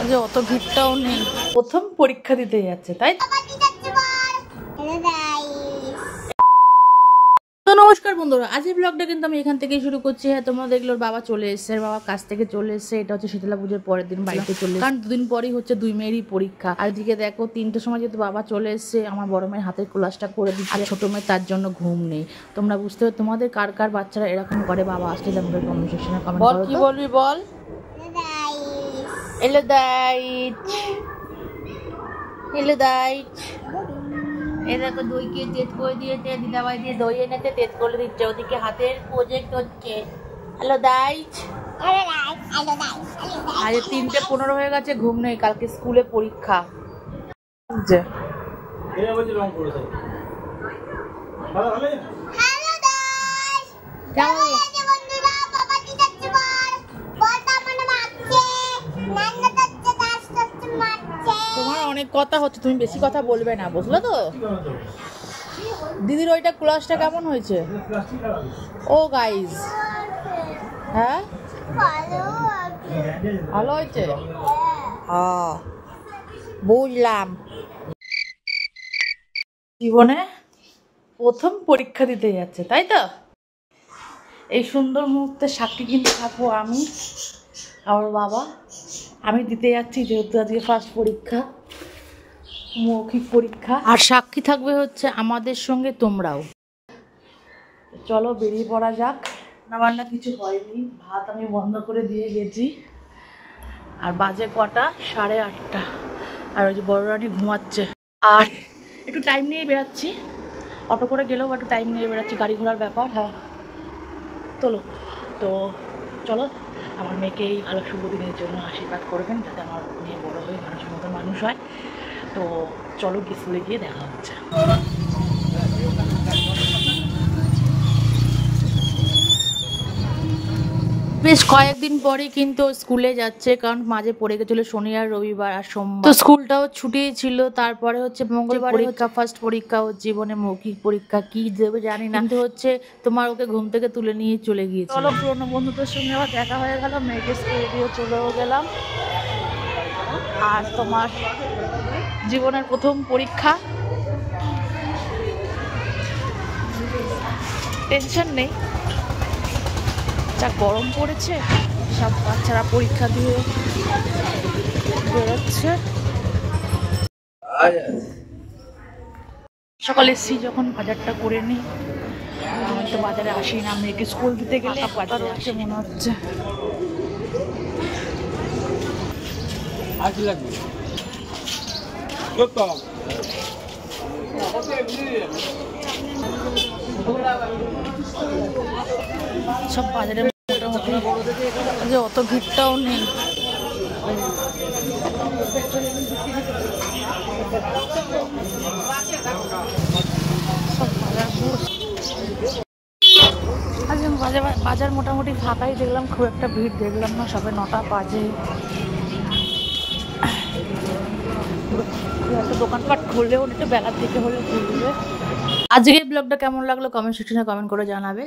যে অত ভিড়টাও নেই, প্রথম পরীক্ষা দিতে যাচ্ছে তাই। তো নমস্কার বন্ধুরা, আজকের ব্লগটা কিন্তু আমি এখান থেকেই শুরু করছি। হ্যাঁ, তোমরা দেখলো বাবা চলে এসছে, বাবা কাছ থেকে চলে এসছে। এটা হচ্ছে শীতলা পুজোর পরের দিন বাড়িতে চলে, কারণ দুদিন পরই হচ্ছে দুই মেয়েরই পরীক্ষা। আর দিকে দেখো 3টের সময় যেহেতু বাবা চলে এসছে, আমার বড় মেয়ের হাতের ক্লাসটা করে দিচ্ছে, আর ছোট মেয়ে তার জন্য ঘুম নেই। তোমরা বুঝতে পারো তোমাদের কার কার বাচ্চারা এরকম করে বাবা আসলে আমাদের কমেন্ট সেকশনে কমেন্ট করো। কি বলবি বল? এলো দাইট, এলো দাইট। এই দেখো দইকে তেত করে দিয়েছে, দিদাবাই দিয়ে দই এনেছে, তেত করে দিচ্ছে। ওদিকে হাতের প্রজেক্ট হচ্ছে। Hello diet. আজ 3:15 হয়ে গেছে, ঘুম নেই, কালকে স্কুলে পরীক্ষা। তোমার অনেক কথা হচ্ছে, তুমি বেশি কথা বলবে না, বুঝলো তো? দিদির ওইটা ক্লাসটা কেমন হয়েছে? ও গাইজ, হ্যাঁ ভালো হয়েছে, হ্যাঁ বুঝলাম। জীবনে প্রথম পরীক্ষা দিতে যাচ্ছে তাই তো। এই সুন্দর মুহূর্তে সাক্ষী কিন্তু থাকবো আমি, আমার বাবা। আমি দিতে যাচ্ছি যেহেতু আজকে ফার্স্ট পরীক্ষা, মৌখিক পরীক্ষা, আর সাক্ষী থাকবে হচ্ছে আমাদের সঙ্গে তোমরাও। চলো বেরিয়ে পড়া যাক। রান্না কিছু হয়নি, ভাত আমি বন্ধ করে দিয়ে গেছি। আর বাজে কটা? 8:30। আর ওই যে বড় রানী ঘুমাচ্ছে। আর একটু টাইম নিয়ে বেরাচ্ছি, অটো করে গেলেও একটু টাইম নিয়ে বেরাচ্ছি, গাড়ি ঘোড়ার ব্যাপার। হ্যাঁ চলো, তো চলো আমার মেয়েকে এই ভালো শুভ দিনের জন্য আশীর্বাদ করবেন, যাতে আমার মেয়ে বড়ো হয়ে মানুষের মতো মানুষ হয়। তো চলো স্কুলে গিয়ে দেখা হচ্ছে। বেশ কয়েকদিন পরে কিন্তু স্কুলে যাচ্ছে, কারণ মাঝে পড়ে গেছিল শনি আর রবিবার আর সোমবার, তো স্কুলটাও ছুটি ছিল। তারপরে হচ্ছে মঙ্গলবার পরীক্ষা, ফার্স্ট পরীক্ষা ওর জীবনে, মৌখিক পরীক্ষা। কি দেবে জানি না, কিন্তু হচ্ছে তোমার ওকে ঘুম থেকে তুলে নিয়ে চলে গিয়েছে। চলো পুরোনো বন্ধুদের সঙ্গে আবার দেখা হয়ে গেল, মেয়েকে স্কুলে দিয়ে চলেও গেলাম। আর তোমার জীবনের প্রথম পরীক্ষা, টেনশন নেই। যা গরম পড়েছে, সব বাচ্চারা পরীক্ষা দিয়ে বেরোচ্ছে। সকালে এসছি যখন বাজারটা করে নিই, আমি তো বাজারে আসি না, মেয়েকে স্কুল দিতে গেলে বাজারে আসে মনে হচ্ছে। সব বাজারে মোটামুটি যে অত ভিড়টাও নেই। বাজার মোটামুটি ফাঁকাই দেখলাম, খুব একটা ভিড় দেখলাম না, সবে 9টা বাজে। একটা দোকানপাট খুললেও একটু বেলার দিকে হলে খুলবে। আজকের ব্লগটা কেমন লাগলো কমেন্ট সেকশনে কমেন্ট করে জানাবে।